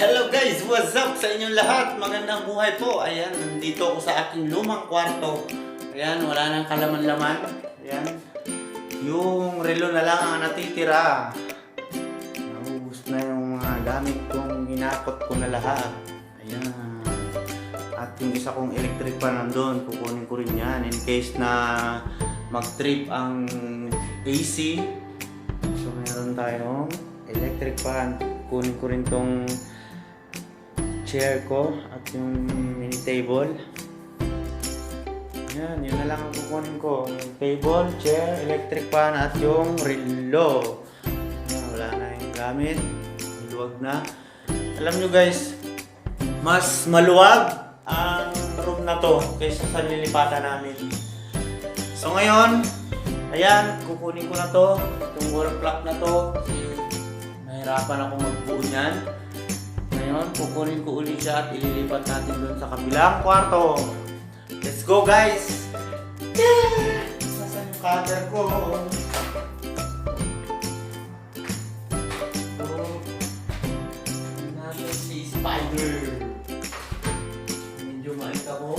Hello guys! What's up sa inyong lahat? Magandang buhay po. Ayan, nandito ako sa aking lumang kwarto. Ayan, wala nang kalaman-laman. Ayan, yung relo na lang ang natitira. Naubos na yung mga gamit kong ginakot ko na lahat. Ayan. At yung isa kong electric pan nandun, kukunin ko rin yan in case na mag-trip ang AC. So meron tayong electric fan. Kunin ko rin tong chair ko at yung mini table. Yan, yun na lang ang kukunin ko. Yung table, chair, electric fan at yung relo. Yan, wala na yung gamit. Maluwag na. Alam nyo guys, mas maluwag ang room na to kaysa sa nilipatan namin. So ngayon, ayan, kukunin ko na to. Itong wall clock na to. Nahirapan ako magbuo niyan. Ngayon, kukunin ko ulit siya at ililipat natin doon sa kabilang kwarto. Let's go guys! Yeah! Nasaan yung cutter ko? Natin si Spider. Medyo mait ako.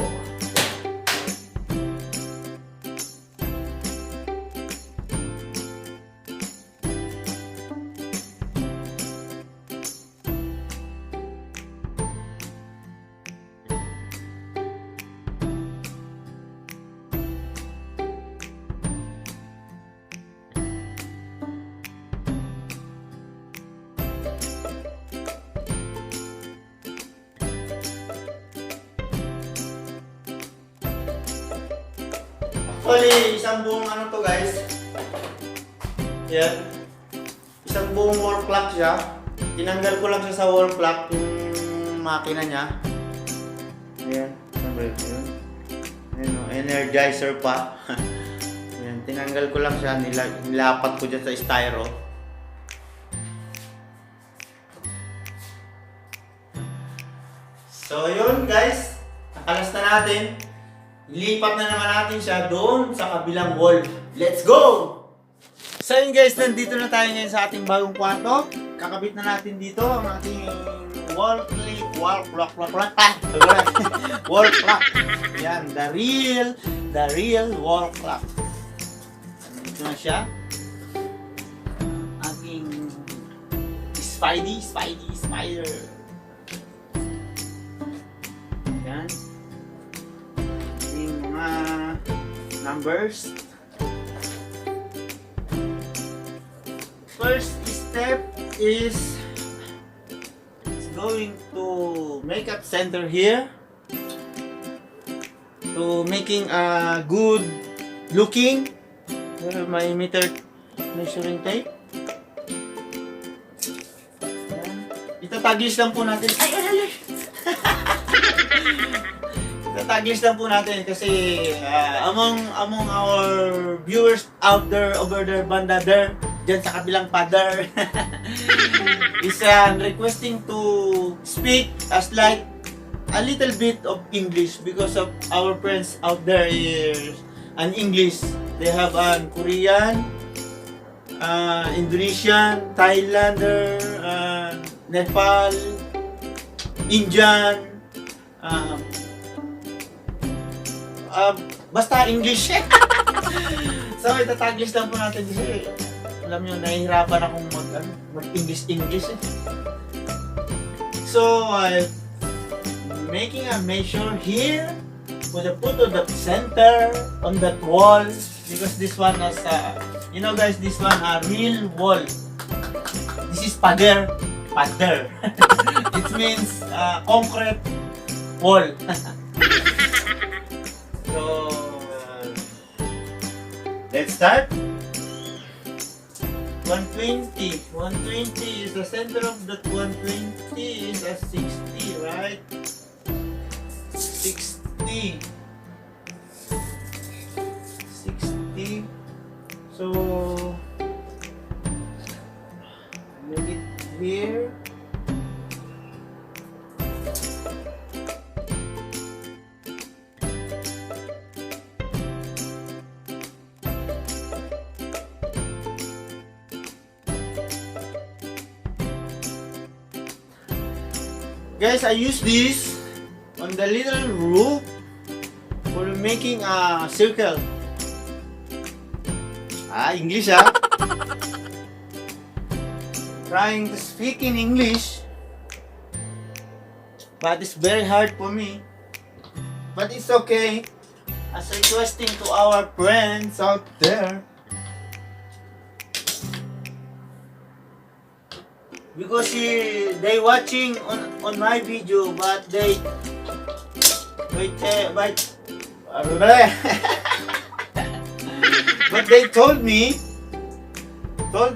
Actually, isang buong ano to guys. Yan. Isang buong wall clock siya. Tinanggal ko lang siya sa wall clock yung makina niya. Ayan. Sabi yun. Ayan o, energizer pa. Ayan. Tinanggal ko lang siya. Nilapat ko dyan sa styro. So yun guys. Nakalas na natin. Ilipat na naman natin siya doon sa kabilang wall. Let's go! So yun guys, nandito na tayo ngayon sa ating bagong kwarto. Kakabit na natin dito ang ating wall clock. Wall clock. Yan, the real wall clock. Ito na siya. Ating spider. Yan. Numbers. First step is going to make up center here to making a good looking. Where my measuring tape. Itatagis lang po natin. Tatagis lang po natin kasi among our viewers out there, over there, banda there, dyan sa kabilang pader is requesting to speak as like a little bit of English because of our friends out there is an English. They have an Korean, Indonesian, Thailander, Nepal, Indian, basta English. So itatagis lang po natin kasi alam nyo, nahihirapan akong mag-English eh. So making a measure here for the put on the center on that wall because this one has you know guys, this one a real wall. This is pader. It means concrete wall. So, let's start. 120. 120 is the center of that 120 is a 60, right? 60. 60. So, make it here. Guys, I use this on the little roof for making a circle. English Trying to speak in English, but it's very hard for me. But it's okay. As requesting to our friends out there, because they watching on my video, but they but they told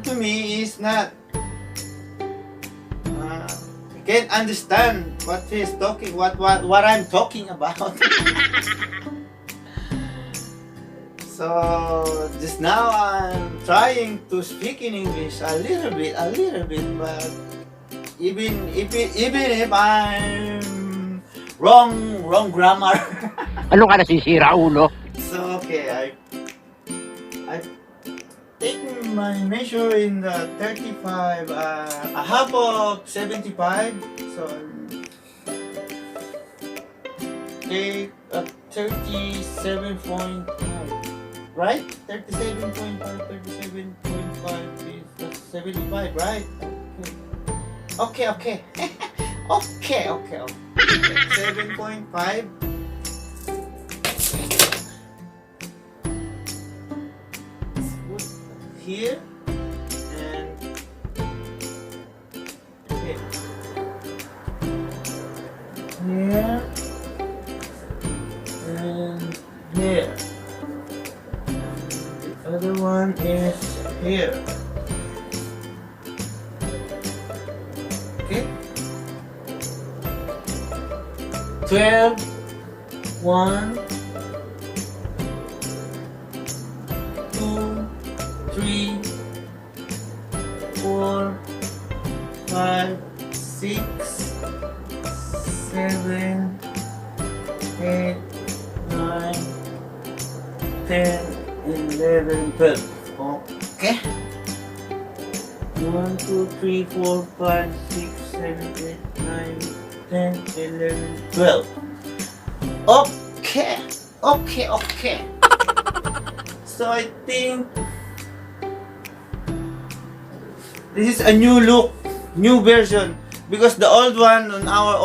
to me is not can't understand what he's talking, what I'm talking about. So just now I'm trying to speak in English a little bit, but even if I'm wrong grammar. Ano ka nasisira, ulo? So okay, I take my measure in the 35, a half of 75. So take a 37.5, right? 37.5 is 75, right? Okay. Okay. 7.5. Here and here. Here and here. The other one is here. Okay. 12, 1, 2, 3, 4, 5, 6, 7, 8, 9, 10, 11, 12. Okay. 1, 2, 3, 4, 5, 6, 7, 8, 9, 10, 11, 12. Okay. So I think this is a new look, new version, because the old one on our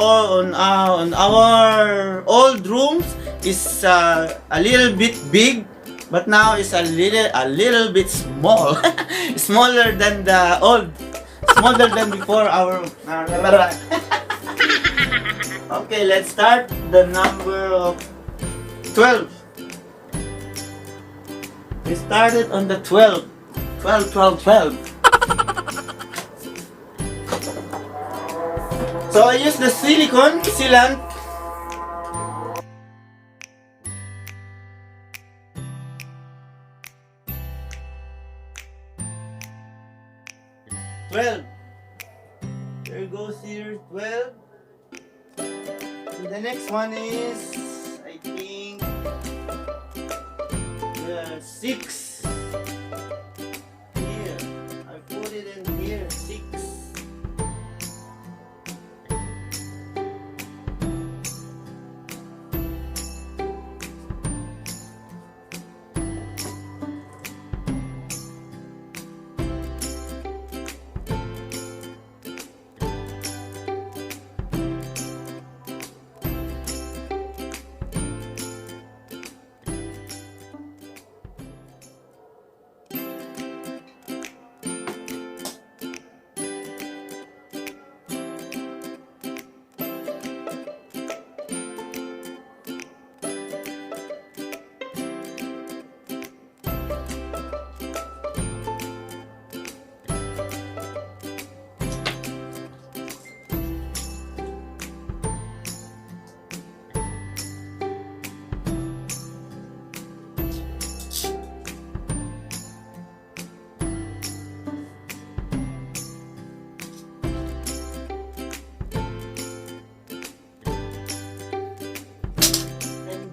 old rooms is a little bit big, but now it's a little bit small, smaller than before our. Okay, let's start the number of 12. We started on the 12. So I use the sealant. There goes here 12. And the next one is, I think, 6. Here, I put it in here, 6.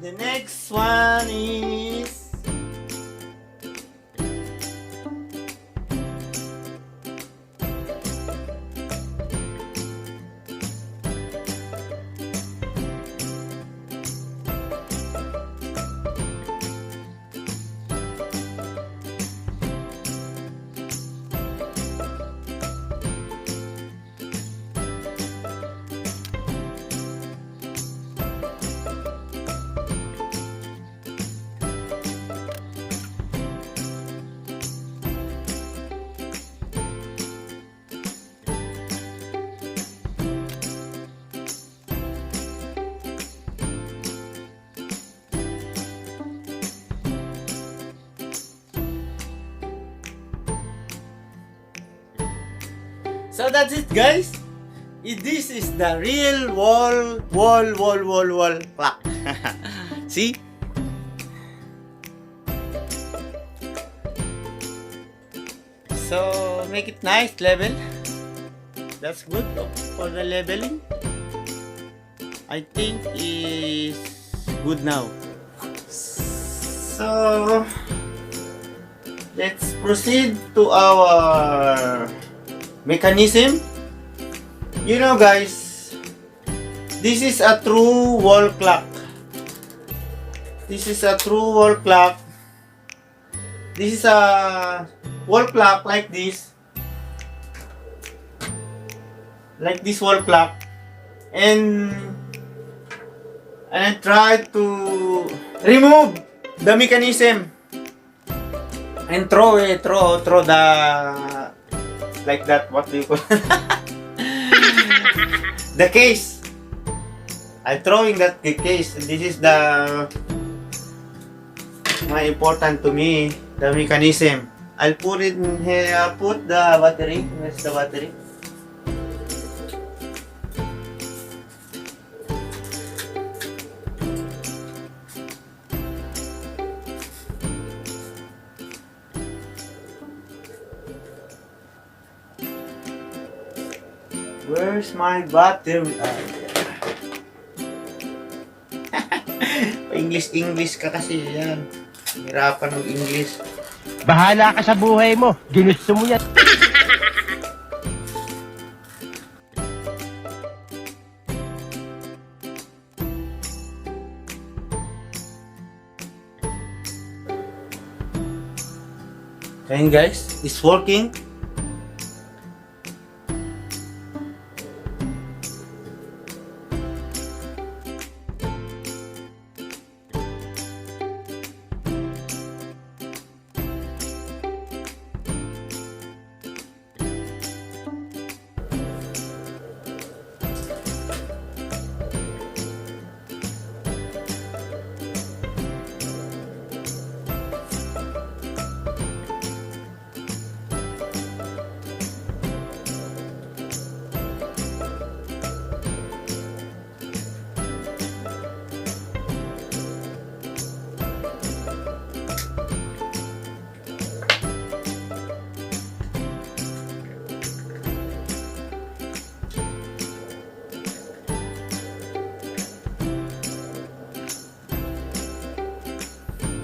The next one is So that's it, guys. This is the real wall clock. See? So make it nice level. That's good for the leveling. I think is good now. So let's proceed to our mechanism. You know, guys, this is a true wall clock. This is a true wall clock. This is a wall clock like this. Like this wall clock. And I try to remove the mechanism and throw the like that, what do you call the case. I'm throwing that case. This is the more important to me, the mechanism. I'll put it in here. I'll put the battery. Where's the battery? Where's my battery? English ka kasi yan. Hirapan ng English. Bahala ka sa buhay mo. Ginusto mo yan. Ayan, guys, it's working.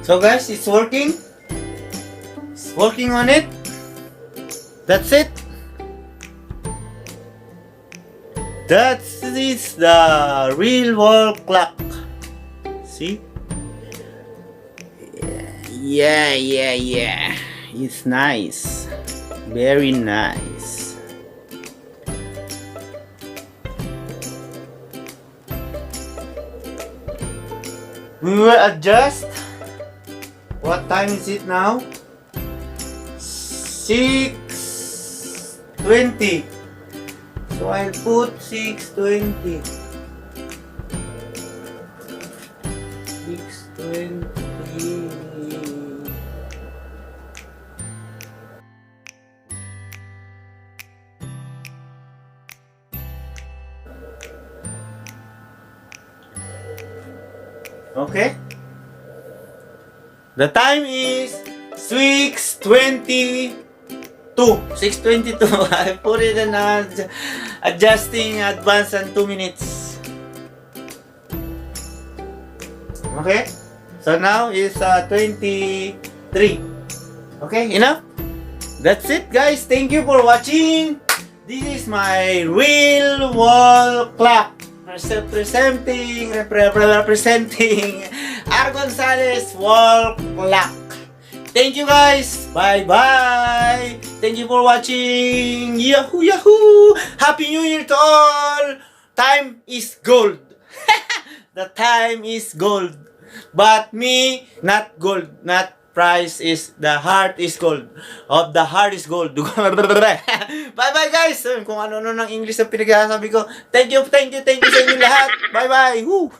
So guys, it's working. It's working on it. That's it. That is the real wall clock. See? Yeah. It's nice. Very nice. We will adjust. What time is it now? 6:20. So I'll put 6:20. 6:20. Okay. The time is 6:22. 6:22. I put it in adjusting advance and 2 minutes. Okay. So now is 23. Okay, enough. That's it, guys. Thank you for watching. This is my real wall clock. Representing GONZALES wall clock. Thank you, guys. Bye bye. Thank you for watching. Yahoo. Happy New Year to all. Time is gold. The time is gold. But me, not gold. Not price is the heart is gold. Of the heart is gold. Bye bye, guys. Kung ano ng English ang pinagsasabi ko. Thank you sa inyo lahat. Bye bye. Woo.